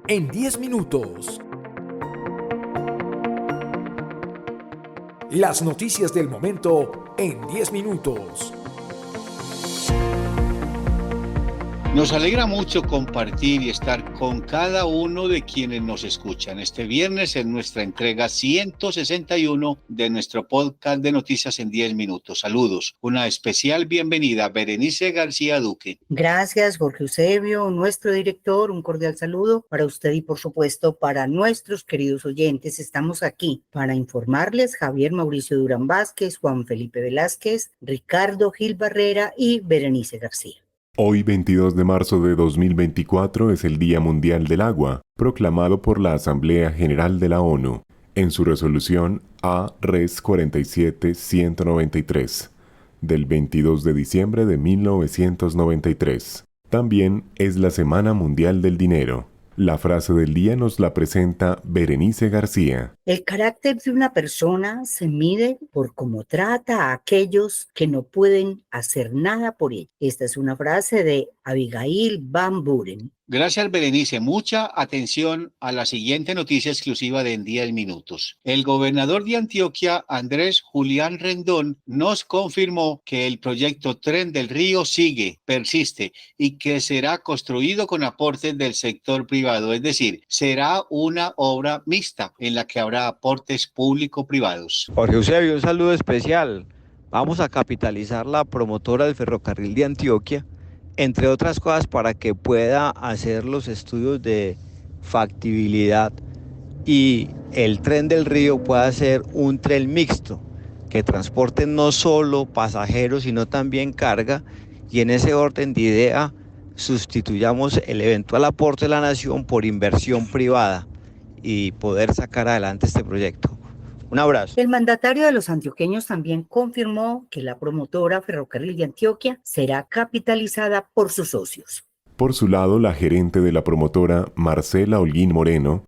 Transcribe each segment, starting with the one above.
En 10 minutos. Las noticias del momento en 10 minutos. Nos alegra mucho compartir y estar con cada uno de quienes nos escuchan. Este viernes en nuestra entrega 161 de nuestro podcast de noticias en 10 minutos. Saludos. Una especial bienvenida a Berenice García Duque. Gracias, Jorge Eusebio, nuestro director. Un cordial saludo para usted y, por supuesto, para nuestros queridos oyentes. Estamos aquí para informarles Javier Mauricio Durán Vázquez, Juan Felipe Velázquez, Ricardo Gil Barrera y Berenice García. Hoy, 22 de marzo de 2024, es el Día Mundial del Agua, proclamado por la Asamblea General de la ONU, en su resolución A-Res 47-193, del 22 de diciembre de 1993. También es la Semana Mundial del Dinero. La frase del día nos la presenta Berenice García. El carácter de una persona se mide por cómo trata a aquellos que no pueden hacer nada por ella. Esta es una frase de Abigail Van Buren. Gracias, Berenice. Mucha atención a la siguiente noticia exclusiva de En 10 minutos. El gobernador de Antioquia, Andrés Julián Rendón, nos confirmó que el proyecto Tren del Río sigue, persiste y que será construido con aportes del sector privado, es decir, será una obra mixta en la que habrá aportes público-privados. Jorge Eusebio, un saludo especial. Vamos a capitalizar la promotora del ferrocarril de Antioquia, entre otras cosas, para que pueda hacer los estudios de factibilidad y el Tren del Río pueda ser un tren mixto que transporte no solo pasajeros sino también carga, y en ese orden de idea sustituyamos el eventual aporte de la nación por inversión privada y poder sacar adelante este proyecto. Un abrazo. El mandatario de los antioqueños también confirmó que la promotora Ferrocarril de Antioquia será capitalizada por sus socios. Por su lado, la gerente de la promotora, Marcela Holguín Moreno,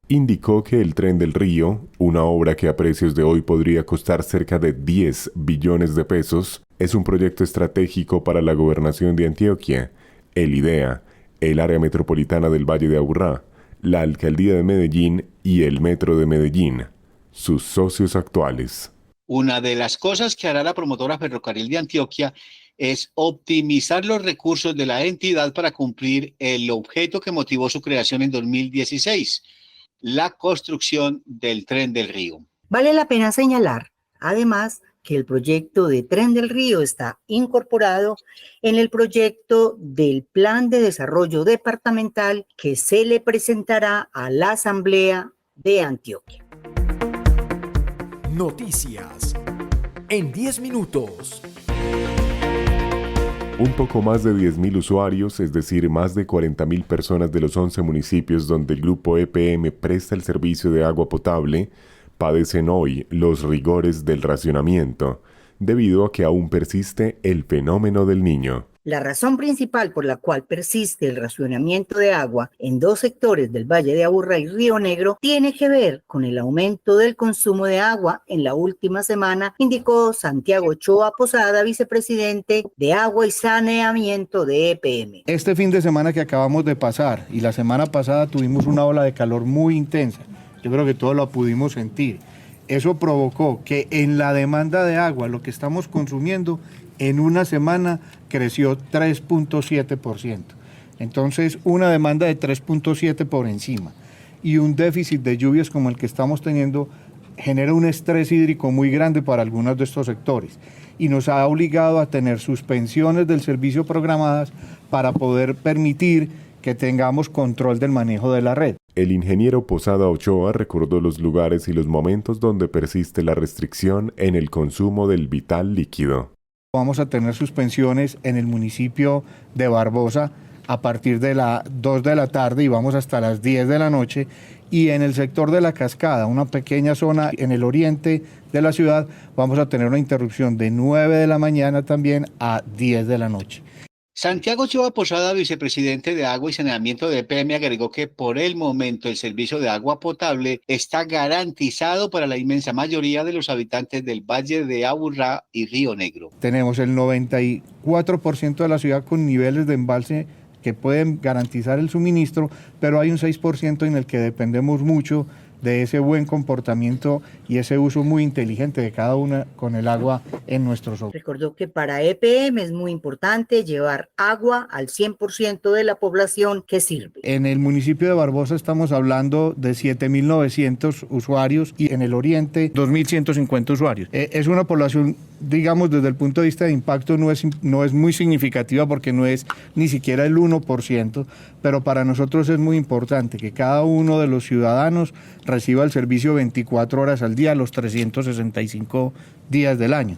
indicó que el Tren del Río, una obra que a precios de hoy podría costar cerca de 10 billones de pesos, es un proyecto estratégico para la gobernación de Antioquia, el IDEA, el área metropolitana del Valle de Aburrá, la alcaldía de Medellín y el Metro de Medellín, sus socios actuales. Una de las cosas que hará la promotora Ferrocarril de Antioquia es optimizar los recursos de la entidad para cumplir el objeto que motivó su creación en 2016, la construcción del Tren del Río. Vale la pena señalar, además, que el proyecto de Tren del Río está incorporado en el proyecto del Plan de Desarrollo Departamental que se le presentará a la Asamblea de Antioquia. Noticias en 10 minutos. Un poco más de 10.000 usuarios, es decir, más de 40.000 personas de los 11 municipios donde el grupo EPM presta el servicio de agua potable, padecen hoy los rigores del racionamiento, debido a que aún persiste el fenómeno del Niño. La razón principal por la cual persiste el racionamiento de agua en dos sectores del Valle de Aburrá y Río Negro tiene que ver con el aumento del consumo de agua en la última semana, indicó Santiago Ochoa Posada, vicepresidente de Agua y Saneamiento de EPM. Este fin de semana que acabamos de pasar y la semana pasada tuvimos una ola de calor muy intensa. Yo creo que todos lo pudimos sentir. Eso provocó que en la demanda de agua, lo que estamos consumiendo, en una semana creció 3.7%. Entonces, una demanda de 3.7 por encima y un déficit de lluvias como el que estamos teniendo genera un estrés hídrico muy grande para algunos de estos sectores y nos ha obligado a tener suspensiones del servicio programadas para poder permitir que tengamos control del manejo de la red. El ingeniero Posada Ochoa recordó los lugares y los momentos donde persiste la restricción en el consumo del vital líquido. Vamos a tener suspensiones en el municipio de Barbosa a partir de las 2 de la tarde y vamos hasta las 10 de la noche. Y en el sector de La Cascada, una pequeña zona en el oriente de la ciudad, vamos a tener una interrupción de 9 de la mañana también a 10 de la noche. Santiago Ochoa Posada, vicepresidente de Agua y Saneamiento de EPM, agregó que por el momento el servicio de agua potable está garantizado para la inmensa mayoría de los habitantes del Valle de Aburrá y Río Negro. Tenemos el 94% de la ciudad con niveles de embalse que pueden garantizar el suministro, pero hay un 6% en el que dependemos mucho de ese buen comportamiento y ese uso muy inteligente de cada una con el agua en nuestros hogares. Recordó que para EPM es muy importante llevar agua al 100% de la población que sirve. En el municipio de Barbosa estamos hablando de 7.900 usuarios y en el oriente 2.150 usuarios. Es una población, digamos, desde el punto de vista de impacto no es muy significativa porque no es ni siquiera el 1%, pero para nosotros es muy importante que cada uno de los ciudadanos reciba el servicio 24 horas al día, los 365 días del año.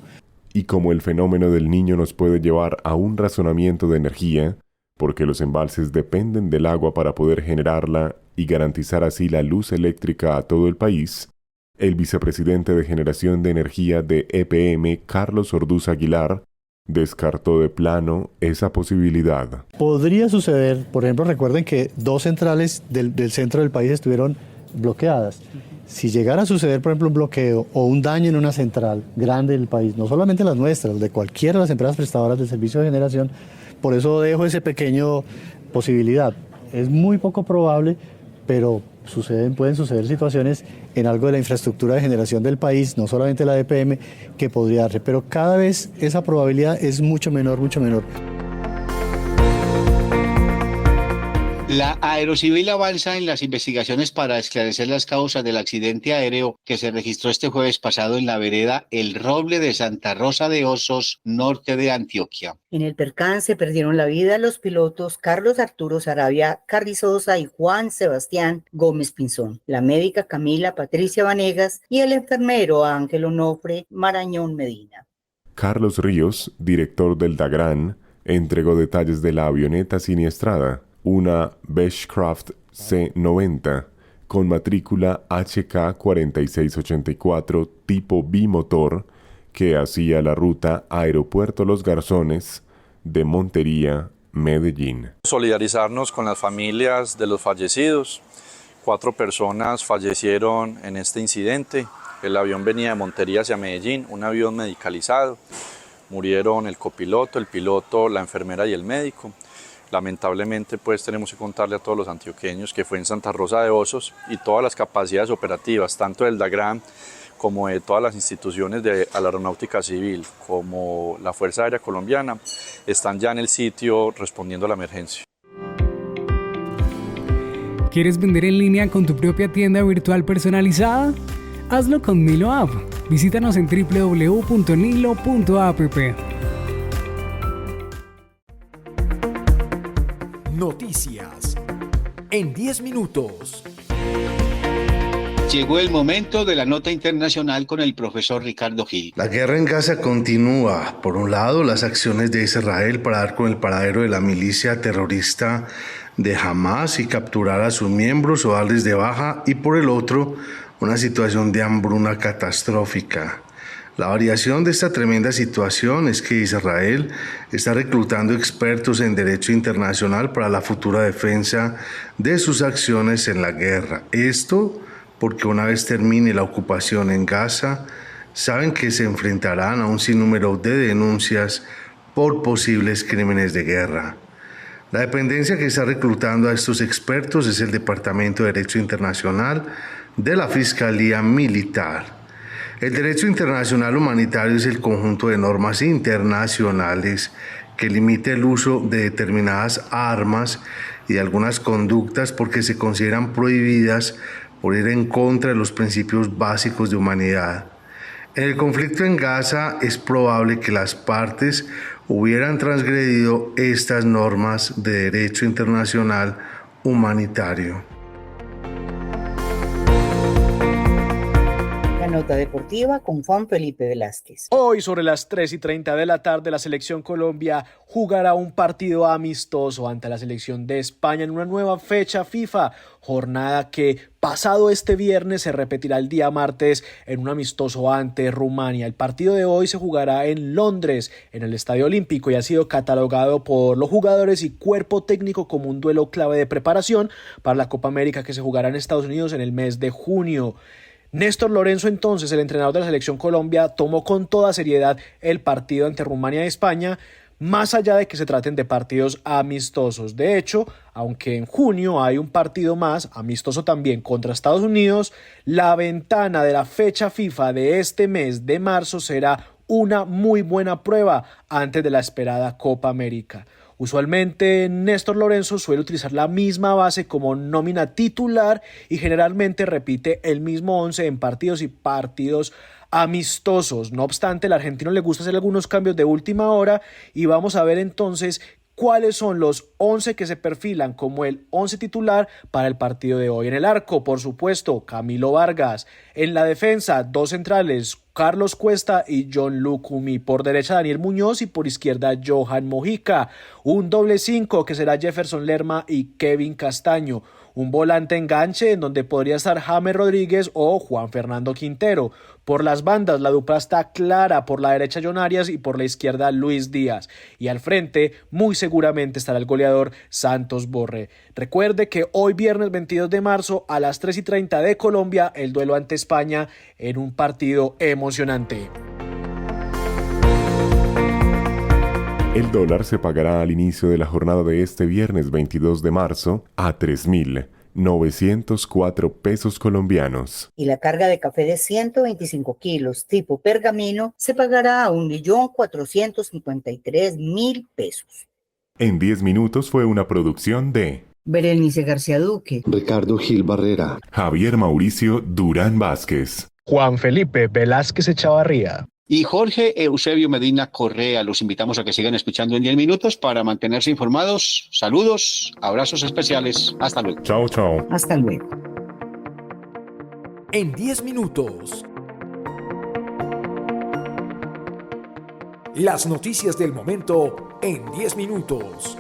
Y como el fenómeno del Niño nos puede llevar a un razonamiento de energía, porque los embalses dependen del agua para poder generarla y garantizar así la luz eléctrica a todo el país, el vicepresidente de Generación de Energía de EPM, Carlos Orduz Aguilar, descartó de plano esa posibilidad. Podría suceder, por ejemplo, recuerden que 2 centrales del centro del país estuvieron bloqueadas. Si llegara a suceder, por ejemplo, un bloqueo o un daño en una central grande del país, no solamente las nuestras, de cualquiera de las empresas prestadoras de servicio de generación, por eso dejo ese pequeño posibilidad. Es muy poco probable, pero pueden suceder situaciones en algo de la infraestructura de generación del país, no solamente la de EPM, que podría darse, pero cada vez esa probabilidad es mucho menor, mucho menor. La Aerocivil avanza en las investigaciones para esclarecer las causas del accidente aéreo que se registró este jueves pasado en la vereda El Roble de Santa Rosa de Osos, norte de Antioquia. En el percance perdieron la vida los pilotos Carlos Arturo Sarabia Carrizosa y Juan Sebastián Gómez Pinzón, la médica Camila Patricia Vanegas y el enfermero Ángel Onofre Marañón Medina. Carlos Ríos, director del DAGRAN, entregó detalles de la avioneta siniestrada, una Beechcraft C-90 con matrícula HK4684 tipo bimotor que hacía la ruta Aeropuerto Los Garzones de Montería, Medellín. Solidarizarnos con las familias de los fallecidos. 4 personas fallecieron en este incidente. El avión venía de Montería hacia Medellín, un avión medicalizado. Murieron el copiloto, el piloto, la enfermera y el médico. Lamentablemente pues tenemos que contarle a todos los antioqueños que fue en Santa Rosa de Osos y todas las capacidades operativas, tanto del DAGRAN como de todas las instituciones de la Aeronáutica Civil, como la Fuerza Aérea Colombiana, están ya en el sitio respondiendo a la emergencia. ¿Quieres vender en línea con tu propia tienda virtual personalizada? Hazlo con Nilo App. Visítanos en www.nilo.app. Noticias en 10 minutos. Llegó el momento de la nota internacional con el profesor Ricardo Gil. La guerra en Gaza continúa. Por un lado, las acciones de Israel para dar con el paradero de la milicia terrorista de Hamas y capturar a sus miembros o darles de baja, y por el otro, una situación de hambruna catastrófica. La variación de esta tremenda situación es que Israel está reclutando expertos en derecho internacional para la futura defensa de sus acciones en la guerra. Esto porque una vez termine la ocupación en Gaza, saben que se enfrentarán a un sinnúmero de denuncias por posibles crímenes de guerra. La dependencia que está reclutando a estos expertos es el Departamento de Derecho Internacional de la Fiscalía Militar. El derecho internacional humanitario es el conjunto de normas internacionales que limita el uso de determinadas armas y de algunas conductas porque se consideran prohibidas por ir en contra de los principios básicos de humanidad. En el conflicto en Gaza es probable que las partes hubieran transgredido estas normas de derecho internacional humanitario. La La nota deportiva con Juan Felipe Velázquez. Hoy sobre las 3:30 de la tarde la selección Colombia jugará un partido amistoso ante la selección de España en una nueva fecha FIFA, jornada que pasado este viernes se repetirá el día martes en un amistoso ante Rumania. El partido de hoy se jugará en Londres, en el Estadio Olímpico, y ha sido catalogado por los jugadores y cuerpo técnico como un duelo clave de preparación para la Copa América que se jugará en Estados Unidos en el mes de junio. Néstor Lorenzo, entonces, el entrenador de la selección Colombia, tomó con toda seriedad el partido ante Rumania y España, más allá de que se traten de partidos amistosos. De hecho, aunque en junio hay un partido más, amistoso también, contra Estados Unidos, la ventana de la fecha FIFA de este mes de marzo será una muy buena prueba antes de la esperada Copa América. Usualmente Néstor Lorenzo suele utilizar la misma base como nómina titular y generalmente repite el mismo 11 en partidos y partidos amistosos. No obstante, al argentino le gusta hacer algunos cambios de última hora y vamos a ver entonces cuáles son los 11 que se perfilan como el 11 titular para el partido de hoy. En el arco, por supuesto, Camilo Vargas. En la defensa, dos centrales, Carlos Cuesta y John Lucumí. Por derecha, Daniel Muñoz y por izquierda, Johan Mojica. Un doble 5 que será Jefferson Lerma y Kevin Castaño. Un volante enganche en donde podría estar James Rodríguez o Juan Fernando Quintero. Por las bandas la dupla está clara, por la derecha John Arias y por la izquierda Luis Díaz. Y al frente muy seguramente estará el goleador Santos Borré. Recuerde que hoy viernes 22 de marzo a las 3:30 de Colombia el duelo ante España en un partido emocionante. El dólar se pagará al inicio de la jornada de este viernes 22 de marzo a 3.904 pesos colombianos. Y la carga de café de 125 kilos tipo pergamino se pagará a 1.453.000 pesos. En 10 minutos fue una producción de Berenice García Duque, Ricardo Gil Barrera, Javier Mauricio Durán Vázquez, Juan Felipe Velázquez Echavarría y Jorge Eusebio Medina Correa. Los invitamos a que sigan escuchando en 10 minutos para mantenerse informados. Saludos, abrazos especiales. Hasta luego. Chao, chao. Hasta luego. En 10 minutos. Las noticias del momento en 10 minutos.